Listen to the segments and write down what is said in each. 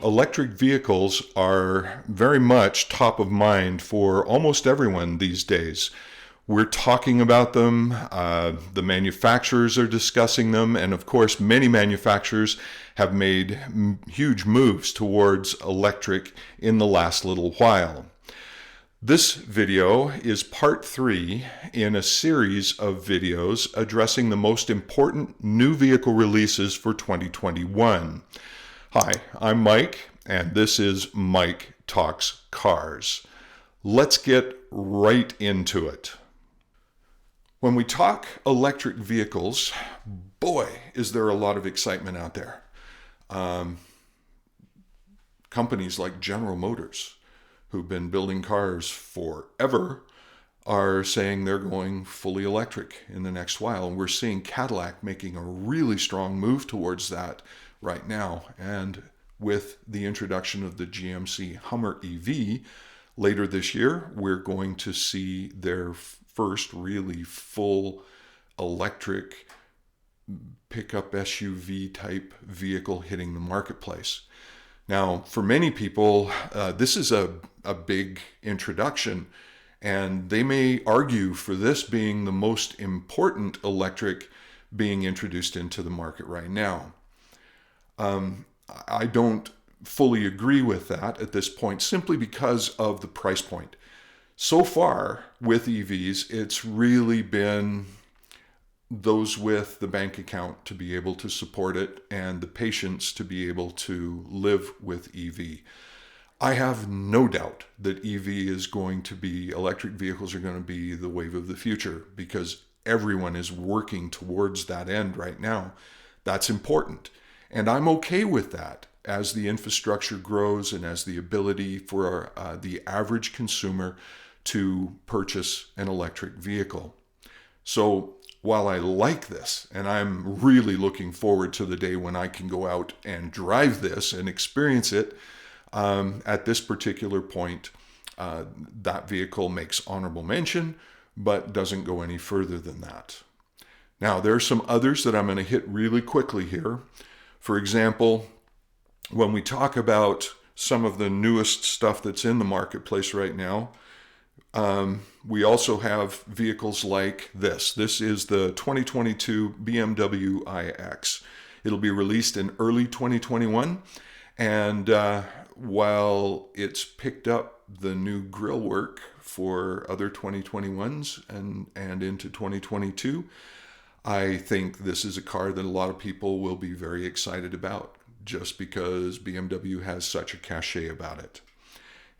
Electric vehicles are very much top of mind for almost everyone these days. We're talking about them, the manufacturers are discussing them, and of course many manufacturers have made huge moves towards electric in the last little while. This video is part 3 in a series of videos addressing the most important new vehicle releases for 2021. Hi, I'm Mike, and this is Mike Talks Cars. Let's get right into it. When we talk electric vehicles, boy, is there a lot of excitement out there. Companies like General Motors, who've been building cars forever, are saying they're going fully electric in the next while. And we're seeing Cadillac making a really strong move towards that right now. And with the introduction of the GMC Hummer EV later this year, we're going to see their first really full electric pickup SUV type vehicle hitting the marketplace. Now, for many people, this is a big introduction, and they may argue for this being the most important electric being introduced into the market right now. I don't fully agree with that at this point, simply because of the price point. So far with EVs, it's really been those with the bank account to be able to support it and the patience to be able to live with EV. I have no doubt that electric vehicles are going to be the wave of the future, because everyone is working towards that end right now. That's important. And I'm okay with that as the infrastructure grows and as the ability for the average consumer to purchase an electric vehicle. So while I like this, and I'm really looking forward to the day when I can go out and drive this and experience it, at this particular point, that vehicle makes honorable mention, but doesn't go any further than that. Now, there are some others that I'm going to hit really quickly here. For example, when we talk about some of the newest stuff that's in the marketplace right now, we also have vehicles like this. This is the 2022 BMW iX. It'll be released in early 2021. And while it's picked up the new grille work for other 2021s and into 2022, I think this is a car that a lot of people will be very excited about, just because BMW has such a cachet about it.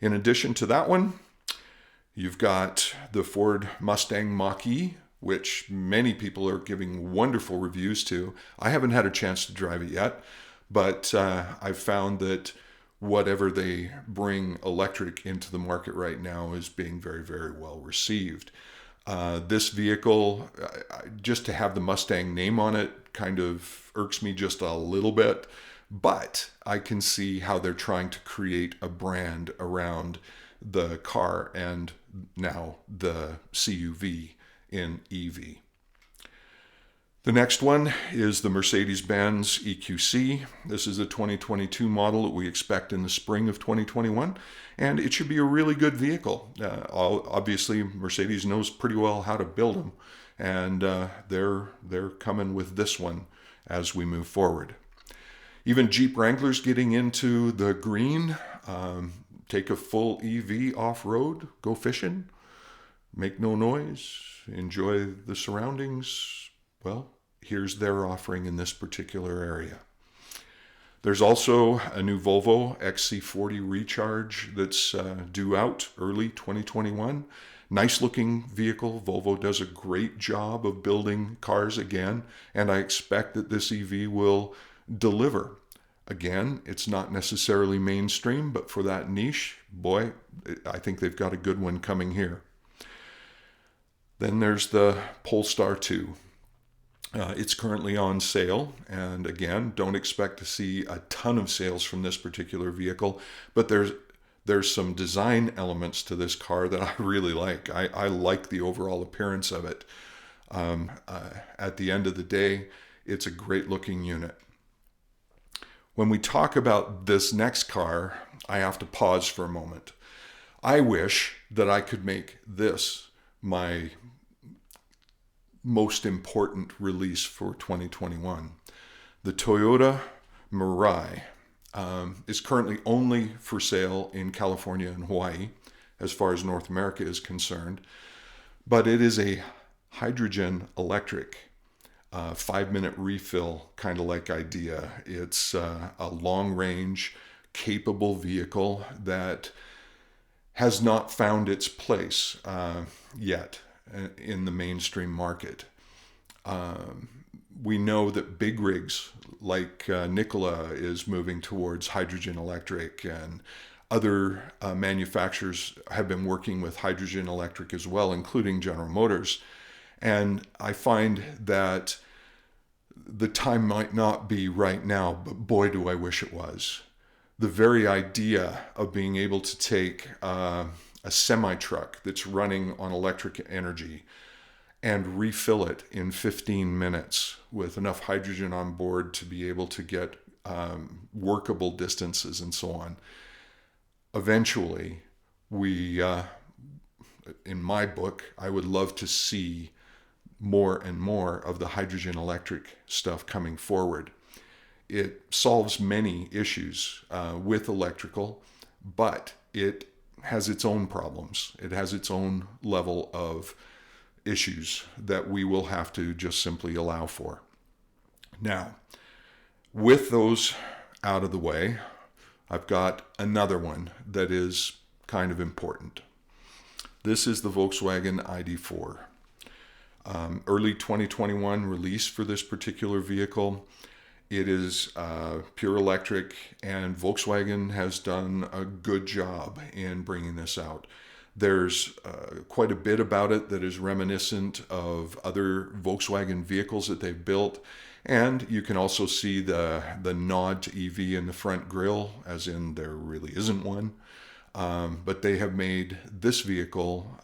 In addition to that one, you've got the Ford Mustang Mach-E, which many people are giving wonderful reviews to. I haven't had a chance to drive it yet, but I've found that whatever they bring electric into the market right now is being very, very well received. This vehicle, just to have the Mustang name on it, kind of irks me just a little bit, but I can see how they're trying to create a brand around the car and now the CUV in EV. The next one is the Mercedes-Benz EQC. This is a 2022 model that we expect in the spring of 2021, and it should be a really good vehicle. Obviously, Mercedes knows pretty well how to build them, and they're coming with this one as we move forward. Even Jeep Wrangler's getting into the green. Take a full EV off-road, go fishing, make no noise, enjoy the surroundings. Well, here's their offering in this particular area. There's also a new Volvo XC40 Recharge that's due out early 2021. Nice looking vehicle. Volvo does a great job of building cars again, and I expect that this EV will deliver. Again, it's not necessarily mainstream, but for that niche, boy, I think they've got a good one coming here. Then there's the Polestar 2. It's currently on sale, and again, don't expect to see a ton of sales from this particular vehicle, but there's some design elements to this car that I really like. I like the overall appearance of it. At the end of the day, it's a great looking unit. When we talk about this next car, I have to pause for a moment. I wish that I could make this my most important release for 2021. The Toyota Mirai is currently only for sale in California and Hawaii, as far as North America is concerned, but it is a hydrogen electric 5-minute refill kind of like idea. It's a long-range, capable vehicle that has not found its place yet in the mainstream market. We know that big rigs like Nikola is moving towards hydrogen electric, and other manufacturers have been working with hydrogen electric as well, including General Motors. And I find that the time might not be right now, but boy, do I wish it was. The very idea of being able to take a semi-truck that's running on electric energy and refill it in 15 minutes with enough hydrogen on board to be able to get workable distances and so on. Eventually, in my book, I would love to see more and more of the hydrogen electric stuff coming forward. It solves many issues with electrical, but it has its own problems. It has its own level of issues that we will have to just simply allow for. Now, with those out of the way, I've got another one that is kind of important. This is the Volkswagen ID4. Early 2021 release for this particular vehicle. It is pure electric, and Volkswagen has done a good job in bringing this out. There's quite a bit about it that is reminiscent of other Volkswagen vehicles that they've built, and you can also see the nod to EV in the front grille, as in there really isn't one. But they have made this vehicle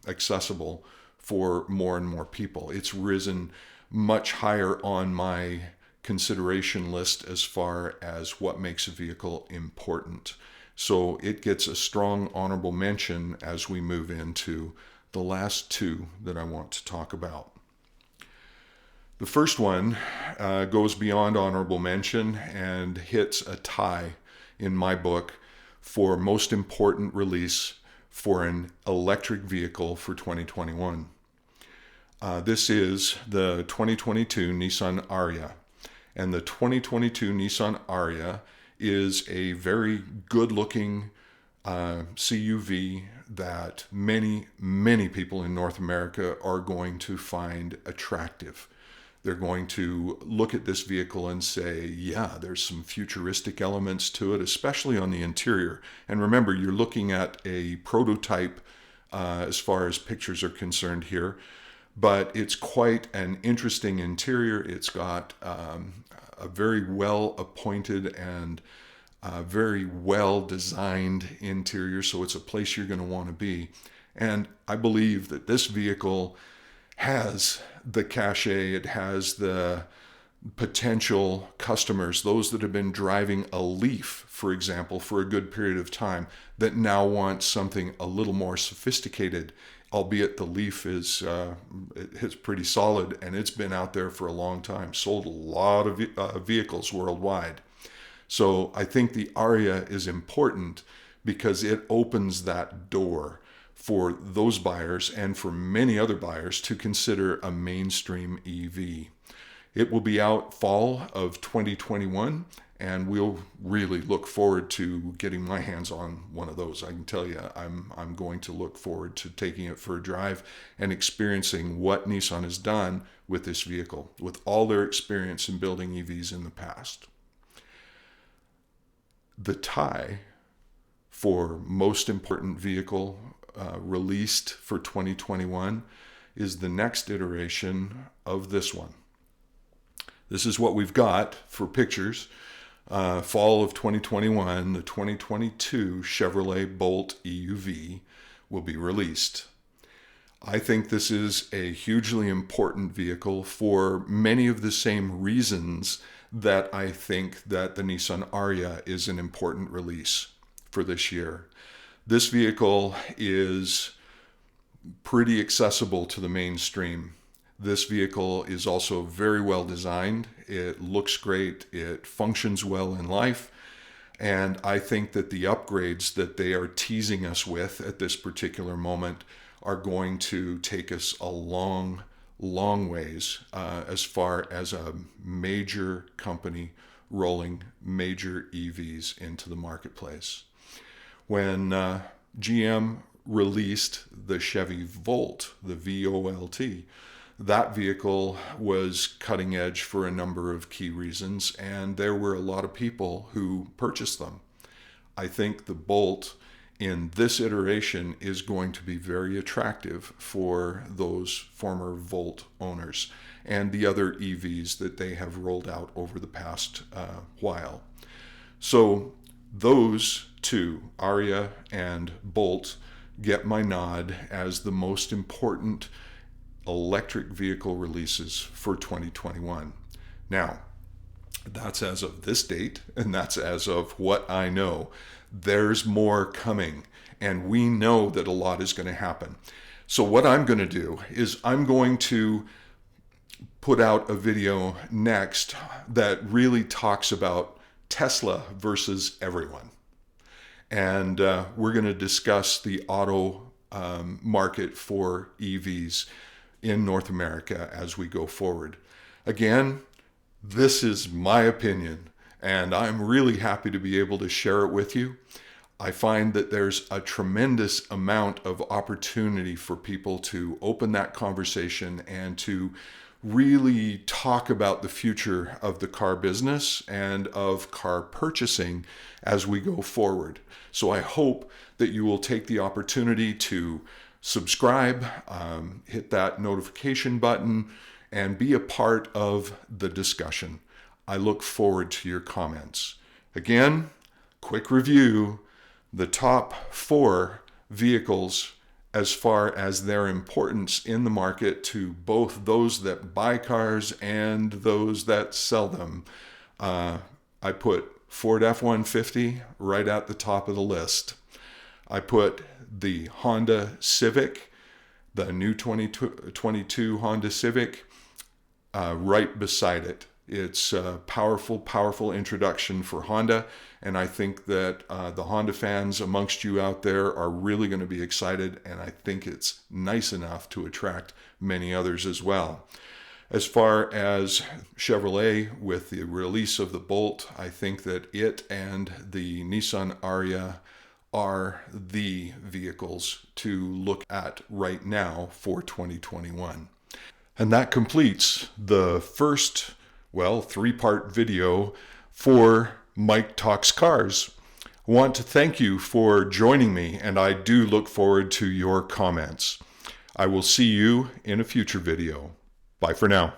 accessible for more and more people. It's risen much higher on my consideration list as far as what makes a vehicle important. So it gets a strong honorable mention as we move into the last two that I want to talk about. The first one goes beyond honorable mention and hits a tie in my book for most important release for an electric vehicle for 2021. This is the 2022 Nissan Ariya. And the 2022 Nissan Ariya is a very good-looking CUV that many, many people in North America are going to find attractive. They're going to look at this vehicle and say, yeah, there's some futuristic elements to it, especially on the interior. And remember, you're looking at a prototype as far as pictures are concerned here, but it's quite an interesting interior. It's got a very well appointed and very well designed interior, so it's a place you're going to want to be. And I believe that this vehicle has the cachet, it has the potential customers, those that have been driving a Leaf, for example, for a good period of time, that now want something a little more sophisticated, albeit the Leaf is it's pretty solid and it's been out there for a long time, sold a lot of vehicles worldwide. So I think the Ariya is important because it opens that door for those buyers and for many other buyers to consider a mainstream EV. It will be out fall of 2021, and we'll really look forward to getting my hands on one of those. I can tell you, I'm going to look forward to taking it for a drive and experiencing what Nissan has done with this vehicle, with all their experience in building EVs in the past. The tie for most important vehicle released for 2021 is the next iteration of this one. This is what we've got for pictures. Fall of 2021, the 2022 Chevrolet Bolt EUV will be released. I think this is a hugely important vehicle for many of the same reasons that I think that the Nissan Ariya is an important release for this year. This vehicle is pretty accessible to the mainstream. This vehicle is also very well designed. It looks great. It functions well in life. And I think that the upgrades that they are teasing us with at this particular moment are going to take us a long ways as far as a major company rolling major EVs into the marketplace. When GM released the Chevy Volt, the VOLT, that vehicle was cutting edge for a number of key reasons, and there were a lot of people who purchased them. I think the Bolt in this iteration is going to be very attractive for those former Volt owners and the other EVs that they have rolled out over the past while. So those two, Ariya and Bolt, get my nod as the most important electric vehicle releases for 2021. Now, that's as of this date, and that's as of what I know. There's more coming, and we know that a lot is going to happen. So what I'm going to do is I'm going to put out a video next that really talks about Tesla versus everyone. And we're going to discuss the auto market for EVs in North America as we go forward. Again, this is my opinion, and I'm really happy to be able to share it with you. I find that there's a tremendous amount of opportunity for people to open that conversation and to really talk about the future of the car business and of car purchasing as we go forward. So I hope that you will take the opportunity to subscribe, hit that notification button, and be a part of the discussion. I look forward to your comments. Again, quick review, the top 4 vehicles as far as their importance in the market to both those that buy cars and those that sell them. I put Ford F-150 right at the top of the list. I put the Honda Civic, the new 2022 Honda Civic, right beside it. It's a powerful introduction for Honda, and I think that the Honda fans amongst you out there are really going to be excited, and I think it's nice enough to attract many others as well. As far as Chevrolet, with the release of the Bolt, I think that it and the Nissan Ariya are the vehicles to look at right now for 2021. And that completes the first, 3-part video for Mike Talks Cars. I want to thank you for joining me, and I do look forward to your comments. I will see you in a future video. Bye for now.